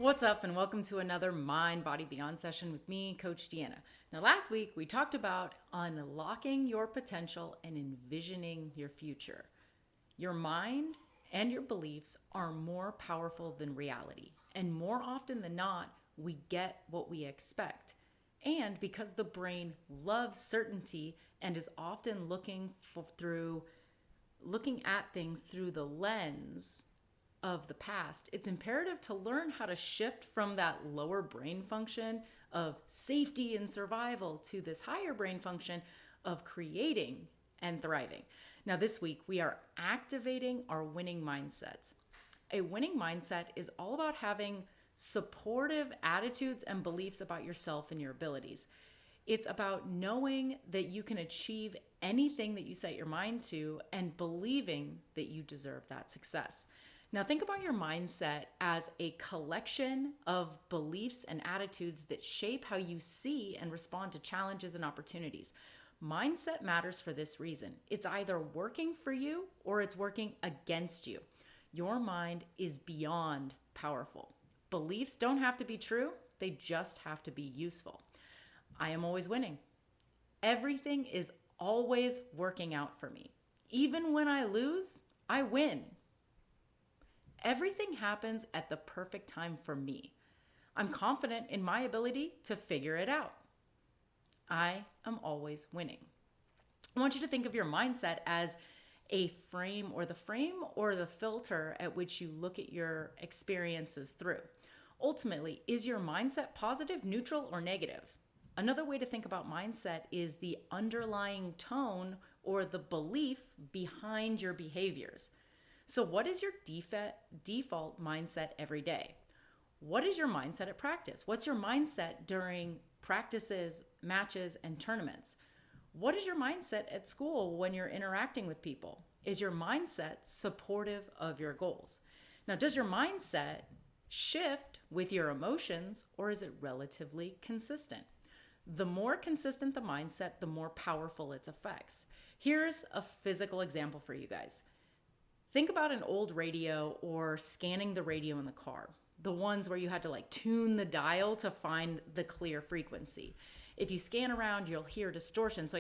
What's up, and welcome to another Mind, Body, Beyond session with me, Coach Deanna. Now, last week we talked about unlocking your potential and envisioning your future. Your mind and your beliefs are more powerful than reality, and more often than not, we get what we expect. And because the brain loves certainty and is often looking at things through the lens of the past, it's imperative to learn how to shift from that lower brain function of safety and survival to this higher brain function of creating and thriving. Now, this week, we are activating our winning mindsets. A winning mindset is all about having supportive attitudes and beliefs about yourself and your abilities. It's about knowing that you can achieve anything that you set your mind to and believing that you deserve that success. Now, think about your mindset as a collection of beliefs and attitudes that shape how you see and respond to challenges and opportunities. Mindset matters for this reason. It's either working for you or it's working against you. Your mind is beyond powerful. Beliefs don't have to be true, they just have to be useful. I am always winning. Everything is always working out for me. Even when I lose, I win. Everything happens at the perfect time for me. I'm confident in my ability to figure it out. I am always winning. I want you to think of your mindset as a frame or the filter at which you look at your experiences through. Ultimately, is your mindset positive, neutral, or negative? Another way to think about mindset is the underlying tone or the belief behind your behaviors. So what is your default mindset every day? What is your mindset at practice? What's your mindset during practices, matches, and tournaments? What is your mindset at school when you're interacting with people? Is your mindset supportive of your goals? Now, does your mindset shift with your emotions, or is it relatively consistent? The more consistent the mindset, the more powerful its effects. Here's a physical example for you guys. Think about an old radio or scanning the radio in the car. The ones where you had to tune the dial to find the clear frequency. If you scan around, you'll hear distortion. So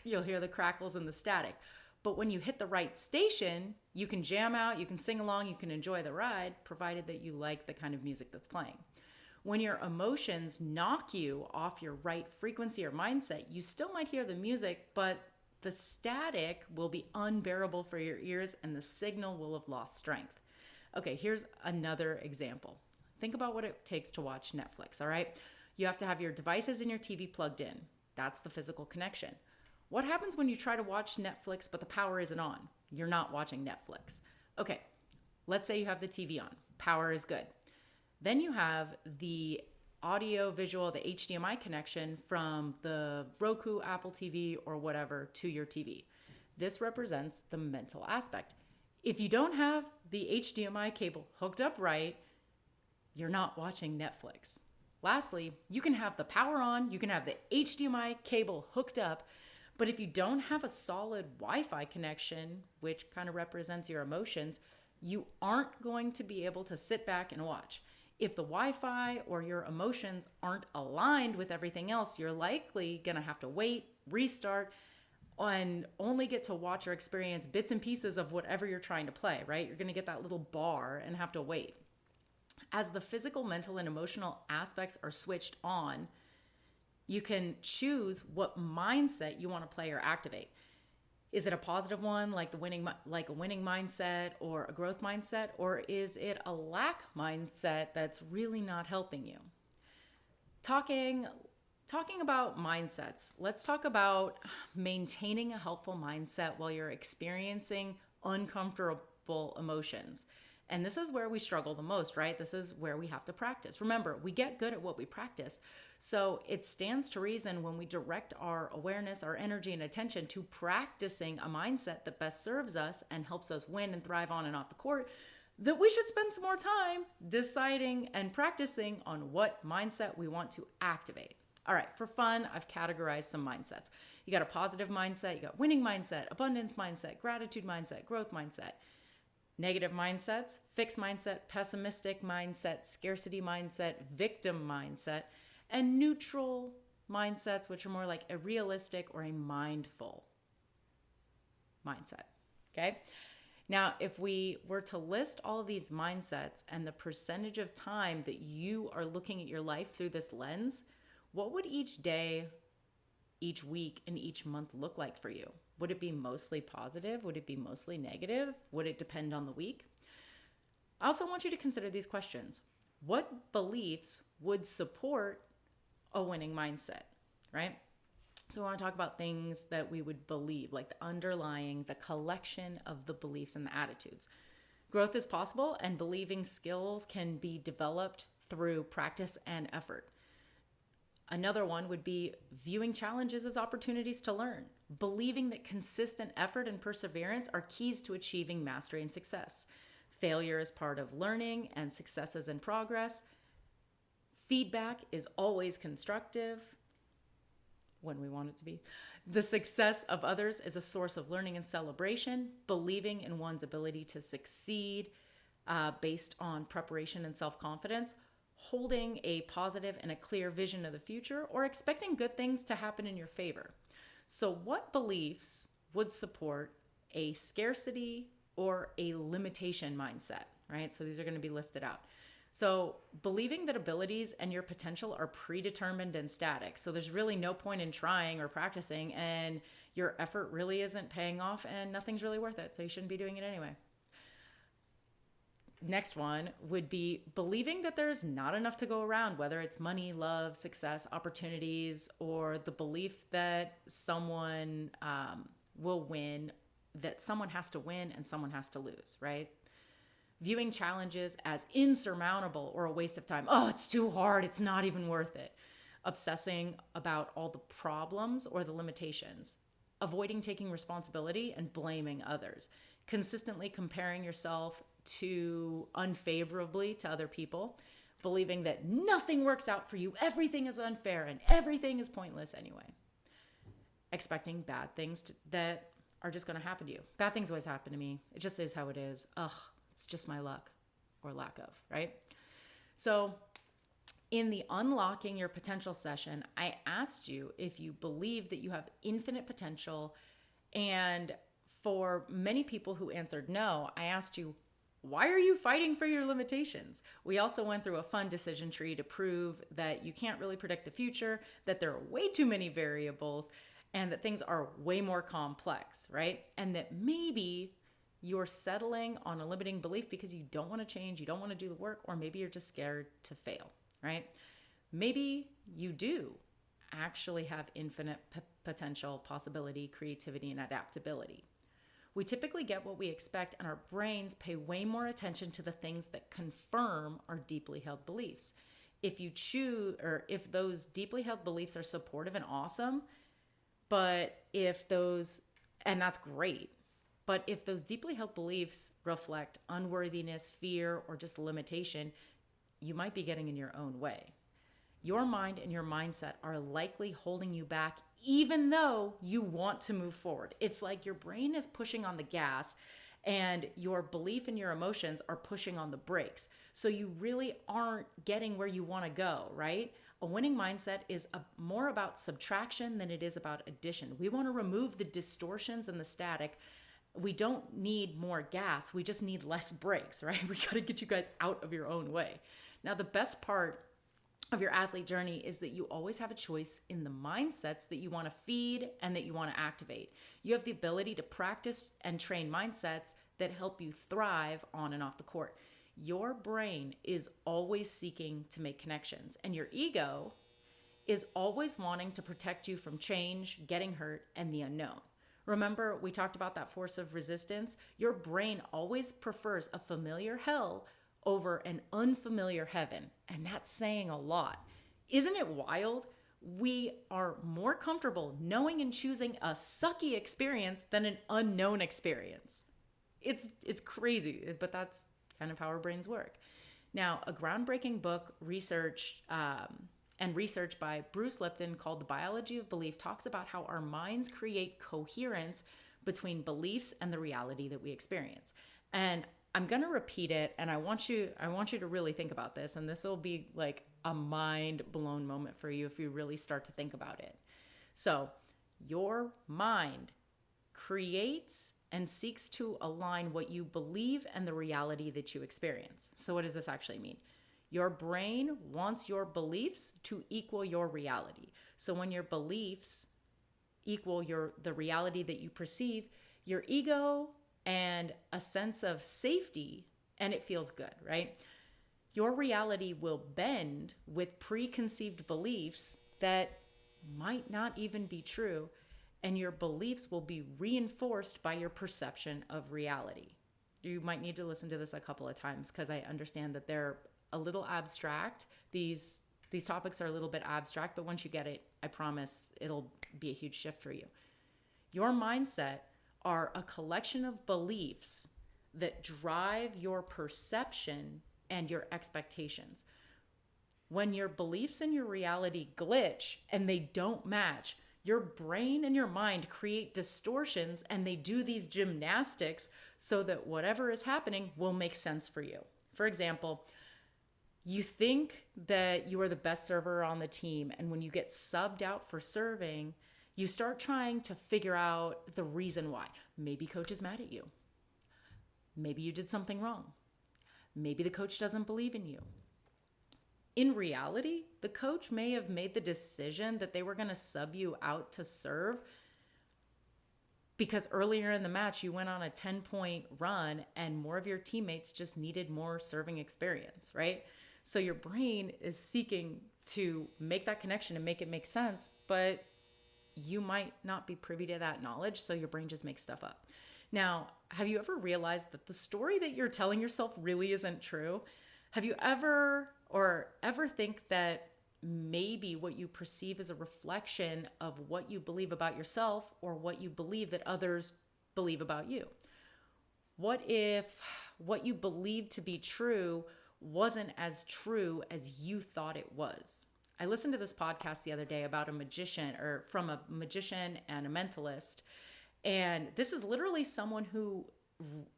you'll hear the crackles and the static. But when you hit the right station, you can jam out, you can sing along, you can enjoy the ride, provided that you like the kind of music that's playing. When your emotions knock you off your right frequency or mindset, you still might hear the music, but the static will be unbearable for your ears and the signal will have lost strength. Okay, here's another example. Think about what it takes to watch Netflix, all right? You have to have your devices and your TV plugged in. That's the physical connection. What happens when you try to watch Netflix but the power isn't on? You're not watching Netflix. Okay, let's say you have the TV on. Power is good. Then you have the audio, visual, the HDMI connection from the Roku, Apple TV, or whatever to your TV. This represents the mental aspect. If you don't have the HDMI cable hooked up right, you're not watching Netflix. Lastly, you can have the power on, you can have the HDMI cable hooked up, but if you don't have a solid Wi-Fi connection, which kind of represents your emotions, you aren't going to be able to sit back and watch. If the Wi-Fi or your emotions aren't aligned with everything else, you're likely going to have to wait, restart, and only get to watch or experience bits and pieces of whatever you're trying to play, right? You're going to get that little bar and have to wait. As the physical, mental, and emotional aspects are switched on, you can choose what mindset you want to play or activate. Is it a positive one, like a winning mindset or a growth mindset, or is it a lack mindset that's really not helping you? Talking about mindsets, let's talk about maintaining a helpful mindset while you're experiencing uncomfortable emotions. And this is where we struggle the most, right? This is where we have to practice. Remember, we get good at what we practice. So it stands to reason when we direct our awareness, our energy, and attention to practicing a mindset that best serves us and helps us win and thrive on and off the court, that we should spend some more time deciding and practicing on what mindset we want to activate. All right, for fun, I've categorized some mindsets. You got a positive mindset, you got winning mindset, abundance mindset, gratitude mindset, growth mindset. Negative mindsets, fixed mindset, pessimistic mindset, scarcity mindset, victim mindset, and neutral mindsets, which are more like a realistic or a mindful mindset. Okay. Now, if we were to list all of these mindsets and the percentage of time that you are looking at your life through this lens, what would each day, each week, and each month look like for you? Would it be mostly positive? Would it be mostly negative? Would it depend on the week? I also want you to consider these questions. What beliefs would support a winning mindset, right? So we want to talk about things that we would believe, like the underlying, the collection of the beliefs and the attitudes. Growth is possible, and believing skills can be developed through practice and effort. Another one would be viewing challenges as opportunities to learn, believing that consistent effort and perseverance are keys to achieving mastery and success. Failure is part of learning and success is in progress. Feedback is always constructive when we want it to be. The success of others is a source of learning and celebration. Believing in one's ability to succeed based on preparation and self-confidence. Holding a positive and a clear vision of the future, or expecting good things to happen in your favor. So what beliefs would support a scarcity or a limitation mindset, right? So these are going to be listed out. So believing that abilities and your potential are predetermined and static. So there's really no point in trying or practicing, and your effort really isn't paying off and nothing's really worth it. So you shouldn't be doing it anyway. Next one would be believing that there's not enough to go around, whether it's money, love, success, opportunities, or the belief that someone will win, that someone has to win and someone has to lose, right? Viewing challenges as insurmountable or a waste of time. Oh, it's too hard. It's not even worth it. Obsessing about all the problems or the limitations. Avoiding taking responsibility and blaming others. Consistently comparing yourself to unfavorably to other people, believing that nothing works out for you, everything is unfair, and everything is pointless anyway. Expecting bad things that are just going to happen to you. Bad things always happen to me. It just is how it is. It's just my luck or lack of, right? So in the Unlocking Your Potential session, I asked you if you believe that you have infinite potential. And for many people who answered no, I asked you, why are you fighting for your limitations? We also went through a fun decision tree to prove that you can't really predict the future, that there are way too many variables, and that things are way more complex, right? And that maybe you're settling on a limiting belief because you don't want to change, you don't want to do the work, or maybe you're just scared to fail, right? Maybe you do actually have infinite potential, possibility, creativity, and adaptability. We typically get what we expect, and our brains pay way more attention to the things that confirm our deeply held beliefs. If you choose, or if those deeply held beliefs are supportive and awesome, and that's great, but if those deeply held beliefs reflect unworthiness, fear, or just limitation, you might be getting in your own way. Your mind and your mindset are likely holding you back, even though you want to move forward. It's like your brain is pushing on the gas and your belief and your emotions are pushing on the brakes. So you really aren't getting where you want to go, right? A winning mindset is more about subtraction than it is about addition. We want to remove the distortions and the static. We don't need more gas. We just need less brakes, right? We got to get you guys out of your own way. Now, the best part of your athlete journey is that you always have a choice in the mindsets that you want to feed and that you want to activate. You have the ability to practice and train mindsets that help you thrive on and off the court. Your brain is always seeking to make connections, and your ego is always wanting to protect you from change, getting hurt, and the unknown. Remember, we talked about that force of resistance? Your brain always prefers a familiar hell over an unfamiliar heaven. And that's saying a lot. Isn't it wild? We are more comfortable knowing and choosing a sucky experience than an unknown experience. It's crazy, but that's kind of how our brains work. Now, a groundbreaking book research by Bruce Lipton called The Biology of Belief talks about how our minds create coherence between beliefs and the reality that we experience. And I'm going to repeat it, and I want you to really think about this, and this will be like a mind blown moment for you if you really start to think about it. So, your mind creates and seeks to align what you believe and the reality that you experience. So what does this actually mean? Your brain wants your beliefs to equal your reality. So when your beliefs equal the reality that you perceive, your ego and a sense of safety, and it feels good, right? Your reality will bend with preconceived beliefs that might not even be true, and your beliefs will be reinforced by your perception of reality. You might need to listen to this a couple of times because I understand that they're a little abstract. These topics are a little bit abstract, but once you get it, I promise it'll be a huge shift for you. Your mindset are a collection of beliefs that drive your perception and your expectations. When your beliefs and your reality glitch and they don't match, your brain and your mind create distortions, and they do these gymnastics so that whatever is happening will make sense for you. For example, you think that you are the best server on the team, and when you get subbed out for serving, you start trying to figure out the reason why. Maybe coach is mad at you. Maybe you did something wrong. Maybe the coach doesn't believe in you. In reality, the coach may have made the decision that they were going to sub you out to serve because earlier in the match you went on a 10-point run and more of your teammates just needed more serving experience, right? So your brain is seeking to make that connection and make it make sense, but you might not be privy to that knowledge, so your brain just makes stuff up. Now, have you ever realized that the story that you're telling yourself really isn't true? Have you ever think that maybe what you perceive is a reflection of what you believe about yourself or what you believe that others believe about you? What if what you believed to be true wasn't as true as you thought it was? I listened to this podcast the other day about from a magician and a mentalist. And this is literally someone who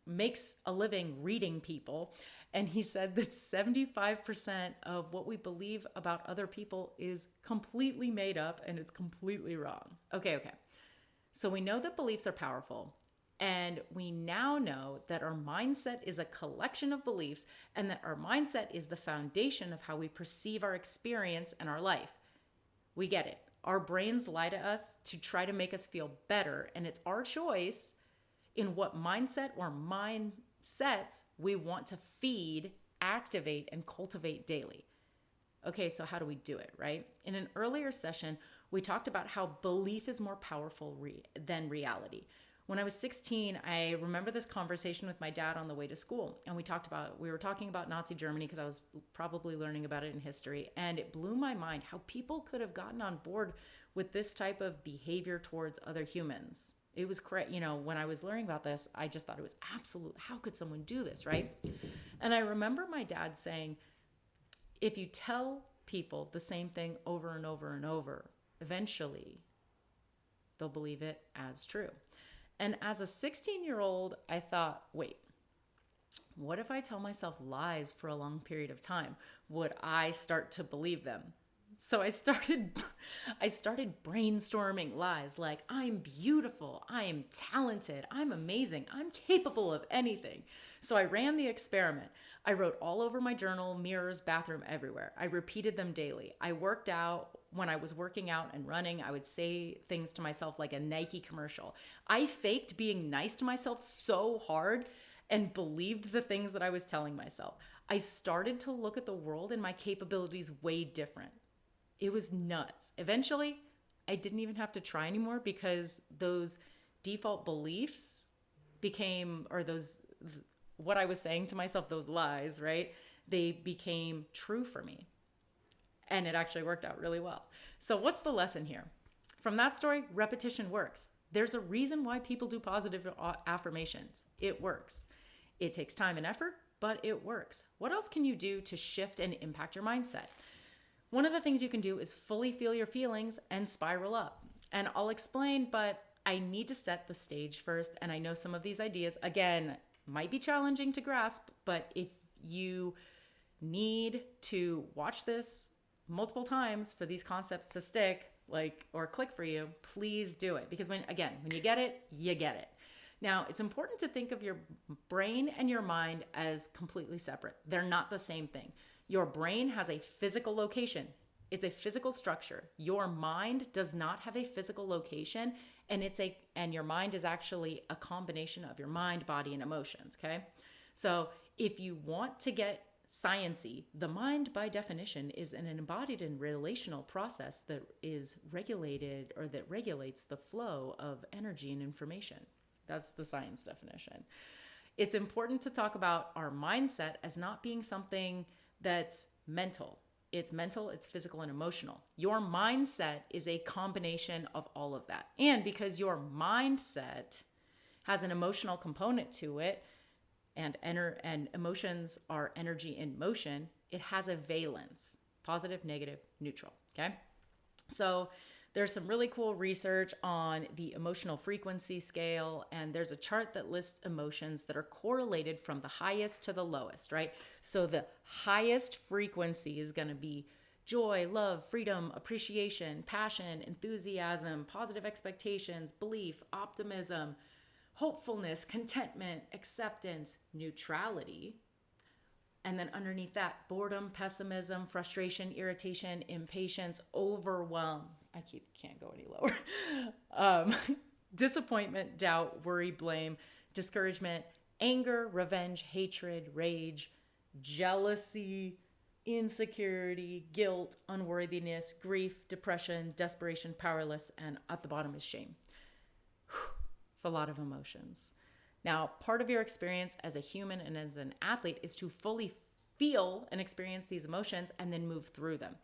makes a living reading people. And he said that 75% of what we believe about other people is completely made up and it's completely wrong. Okay. So we know that beliefs are powerful. And we now know that our mindset is a collection of beliefs and that our mindset is the foundation of how we perceive our experience and our life. We get it. Our brains lie to us to try to make us feel better. And it's our choice in what mindset or mindsets we want to feed, activate, and cultivate daily. Okay, so how do we do it, right? In an earlier session, we talked about how belief is more powerful than reality. When I was 16, I remember this conversation with my dad on the way to school. And we were talking about Nazi Germany because I was probably learning about it in history. And it blew my mind how people could have gotten on board with this type of behavior towards other humans. It was correct. When I was learning about this, I just thought it was absolute. How could someone do this, right? And I remember my dad saying, if you tell people the same thing over and over and over, eventually they'll believe it as true. And as a 16-year-old, I thought, wait, what if I tell myself lies for a long period of time? Would I start to believe them? So I started brainstorming lies like, I'm beautiful, I am talented, I'm amazing, I'm capable of anything. So I ran the experiment. I wrote all over my journal, mirrors, bathroom, everywhere. I repeated them daily. I worked out. When I was working out and running, I would say things to myself like a Nike commercial. I faked being nice to myself so hard and believed the things that I was telling myself. I started to look at the world and my capabilities way different. It was nuts. Eventually, I didn't even have to try anymore because those default beliefs what I was saying to myself, those lies, right? They became true for me. And it actually worked out really well. So what's the lesson here? From that story, repetition works. There's a reason why people do positive affirmations. It works. It takes time and effort, but it works. What else can you do to shift and impact your mindset? One of the things you can do is fully feel your feelings and spiral up. And I'll explain, but I need to set the stage first. And I know some of these ideas, again, might be challenging to grasp, but if you need to watch this multiple times for these concepts to stick, or click for you, please do it. Because when you get it, you get it. Now, it's important to think of your brain and your mind as completely separate. They're not the same thing. Your brain has a physical location. It's a physical structure. Your mind does not have a physical location, and your mind is actually a combination of your mind, body, and emotions, okay? So if you want to get science-y, the mind by definition is an embodied and relational process that is regulated, or that regulates the flow of energy and information. That's the science definition. It's important to talk about our mindset as not being something that's mental. It's mental, it's physical, and emotional. Your mindset is a combination of all of that. And because your mindset has an emotional component to it, and emotions are energy in motion, it has a valence: positive, negative, neutral, okay? So there's some really cool research on the emotional frequency scale, and there's a chart that lists emotions that are correlated from the highest to the lowest, right? So the highest frequency is going to be joy, love, freedom, appreciation, passion, enthusiasm, positive expectations, belief, optimism, hopefulness, contentment, acceptance, neutrality. And then underneath that, boredom, pessimism, frustration, irritation, impatience, overwhelm. I can't go any lower. Disappointment, doubt, worry, blame, discouragement, anger, revenge, hatred, rage, jealousy, insecurity, guilt, unworthiness, grief, depression, desperation, powerless, and at the bottom is shame. It's a lot of emotions. Now, part of your experience as a human and as an athlete is to fully feel and experience these emotions and then move through them.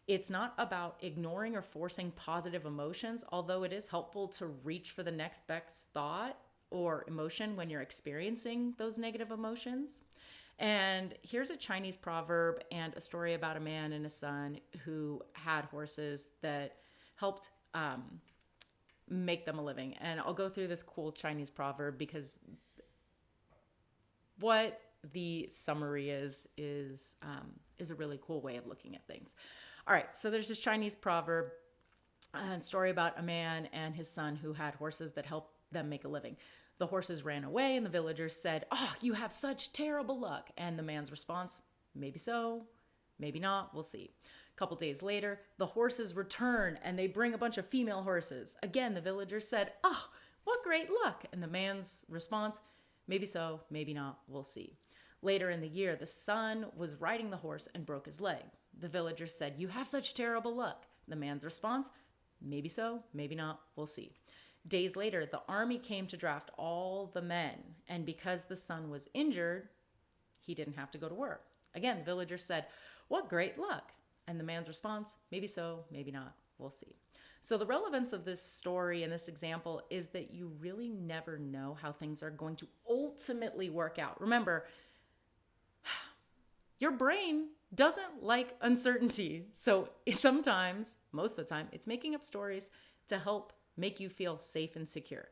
It's not about ignoring or forcing positive emotions, although it is helpful to reach for the next best thought or emotion when you're experiencing those negative emotions. And here's a Chinese proverb and a story about a man and a son who had horses that helped make them a living. And I'll go through this cool Chinese proverb because what the summary is a really cool way of looking at things. All right, so there's this Chinese proverb and story about a man and his son who had horses that helped them make a living. The horses ran away and the villagers said, "Oh, you have such terrible luck." And the man's response, "Maybe so, maybe not, we'll see." A couple days later, the horses return and they bring a bunch of female horses. Again, the villagers said, "Oh, what great luck." And the man's response, "Maybe so, maybe not, we'll see." Later in the year, the son was riding the horse and broke his leg. The villagers said, "You have such terrible luck." The man's response, "Maybe so, maybe not, we'll see." Days later, the army came to draft all the men, and because the son was injured, he didn't have to go to work. Again, the villagers said, "What great luck." And the man's response, "Maybe so, maybe not, we'll see." So the relevance of this story and this example is that you really never know how things are going to ultimately work out. Remember, your brain doesn't like uncertainty. So sometimes, most of the time, it's making up stories to help make you feel safe and secure.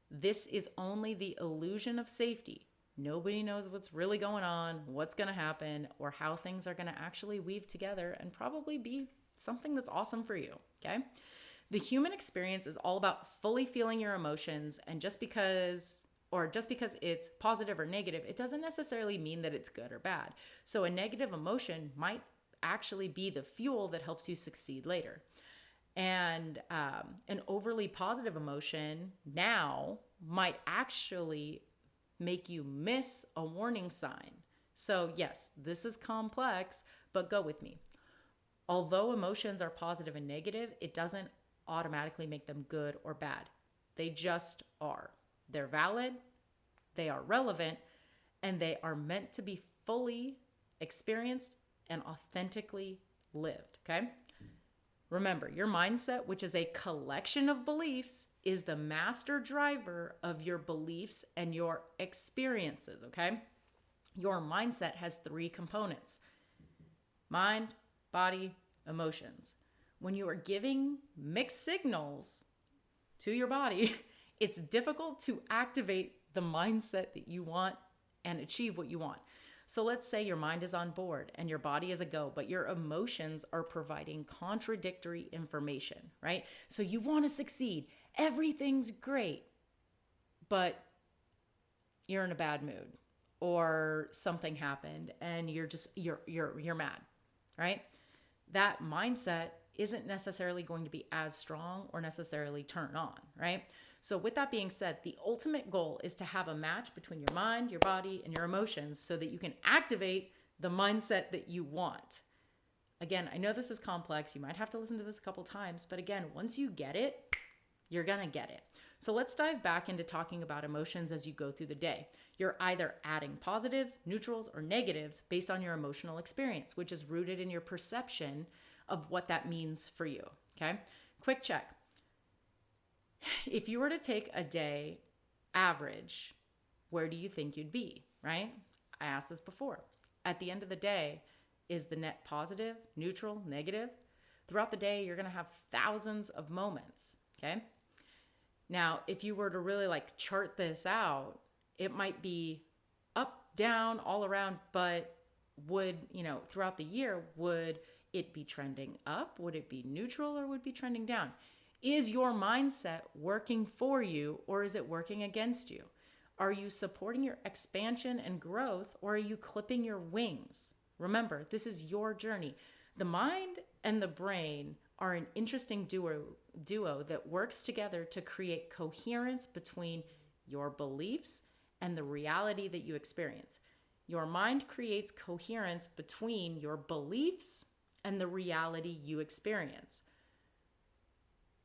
This is only the illusion of safety. Nobody knows what's really going on, what's going to happen, or how things are going to actually weave together and probably be something that's awesome for you, okay? The human experience is all about fully feeling your emotions, and just because it's positive or negative, it doesn't necessarily mean that it's good or bad. So a negative emotion might actually be the fuel that helps you succeed later. And an overly positive emotion now might actually make you miss a warning sign. So yes, this is complex, but go with me. Although emotions are positive and negative, it doesn't automatically make them good or bad. They just are. They're valid, they are relevant, and they are meant to be fully experienced and authentically lived, okay? Remember, your mindset, which is a collection of beliefs, is the master driver of your beliefs and your experiences, okay? Your mindset has 3 components: mind, body, emotions. When you are giving mixed signals to your body, it's difficult to activate the mindset that you want and achieve what you want. So let's say your mind is on board and your body is a go, but your emotions are providing contradictory information, right? So you want to succeed. Everything's great, but you're in a bad mood or something happened and you're mad, right? That mindset isn't necessarily going to be as strong or necessarily turn on, right? So with that being said, the ultimate goal is to have a match between your mind, your body, and your emotions so that you can activate the mindset that you want. Again, I know this is complex. You might have to listen to this a couple times, but again, once you get it, you're going to get it. So let's dive back into talking about emotions as you go through the day. You're either adding positives, neutrals, or negatives based on your emotional experience, which is rooted in your perception of what that means for you. Okay? Quick check. If you were to take a day average, where do you think you'd be, right? I asked this before. At the end of the day, is the net positive, neutral, negative? Throughout the day, you're going to have thousands of moments, okay? Now, if you were to really chart this out, it might be up, down, all around, but throughout the year, would it be trending up? Would it be neutral or would it be trending down? Is your mindset working for you or is it working against you? Are you supporting your expansion and growth or are you clipping your wings? Remember, this is your journey. The mind and the brain are an interesting duo that works together to create coherence between your beliefs and the reality that you experience. Your mind creates coherence between your beliefs and the reality you experience.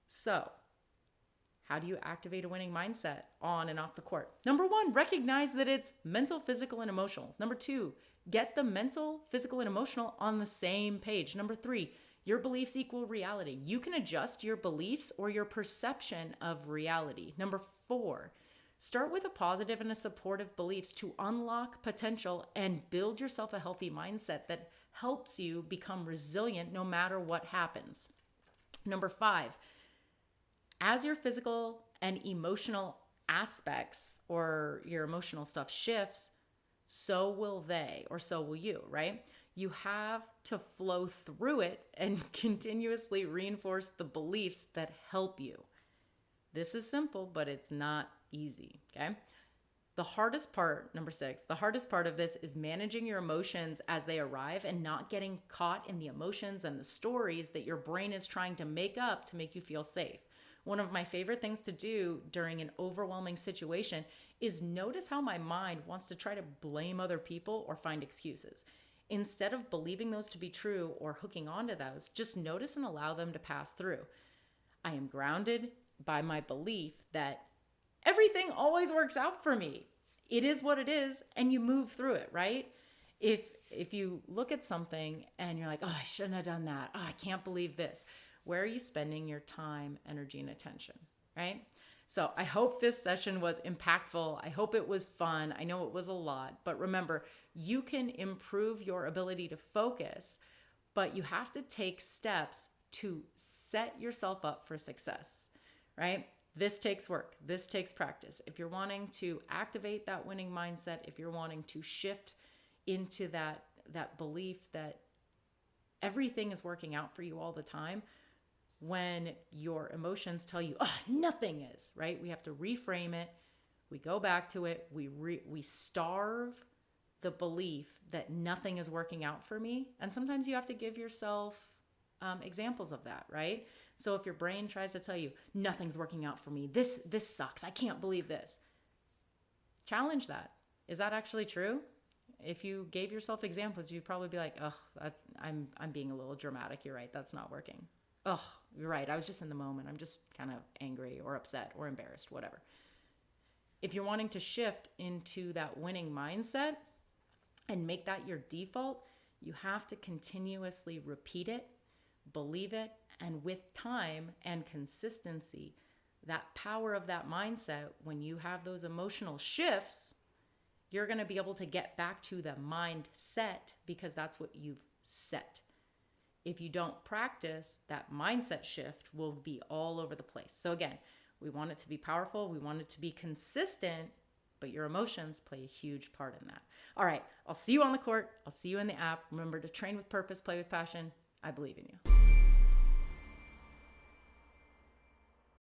So, how do you activate a winning mindset on and off the court? Number 1, recognize that it's mental, physical, and emotional. Number 2, get the mental, physical, and emotional on the same page. Number 3, your beliefs equal reality. You can adjust your beliefs or your perception of reality. Number 4, start with a positive and a supportive beliefs to unlock potential and build yourself a healthy mindset that helps you become resilient no matter what happens. Number 5, as your physical and emotional aspects or your emotional stuff shifts, so will they or so will you, right? You have to flow through it and continuously reinforce the beliefs that help you. This is simple, but it's not easy, okay? The hardest part, number 6, the hardest part of this is managing your emotions as they arrive and not getting caught in the emotions and the stories that your brain is trying to make up to make you feel safe. One of my favorite things to do during an overwhelming situation is notice how my mind wants to try to blame other people or find excuses. Instead of believing those to be true or hooking onto those, just notice and allow them to pass through. I am grounded by my belief that everything always works out for me. It is what it is, and you move through it, right? If you look at something and you're like, oh, I shouldn't have done that. Oh, I can't believe this. Where are you spending your time, energy, and attention, right? So I hope this session was impactful. I hope it was fun. I know it was a lot, but remember, you can improve your ability to focus, but you have to take steps to set yourself up for success, right? This takes work. This takes practice. If you're wanting to activate that winning mindset, if you're wanting to shift into that belief that everything is working out for you all the time, when your emotions tell you, oh, nothing is, right? We have to reframe it. We go back to it. We starve the belief that nothing is working out for me. And sometimes you have to give yourself examples of that, right? So if your brain tries to tell you, nothing's working out for me, this sucks, I can't believe this. Challenge that. Is that actually true? If you gave yourself examples, you'd probably be like, oh, I'm being a little dramatic. You're right. That's not working. Oh, you're right. I was just in the moment. I'm just kind of angry or upset or embarrassed, whatever. If you're wanting to shift into that winning mindset and make that your default, you have to continuously repeat it, believe it, and with time and consistency, that power of that mindset, when you have those emotional shifts, you're going to be able to get back to the mindset because that's what you've set. If you don't practice, that mindset shift will be all over the place. So again, we want it to be powerful. We want it to be consistent, but your emotions play a huge part in that. All right, I'll see you on the court. I'll see you in the app. Remember to train with purpose, play with passion. I believe in you.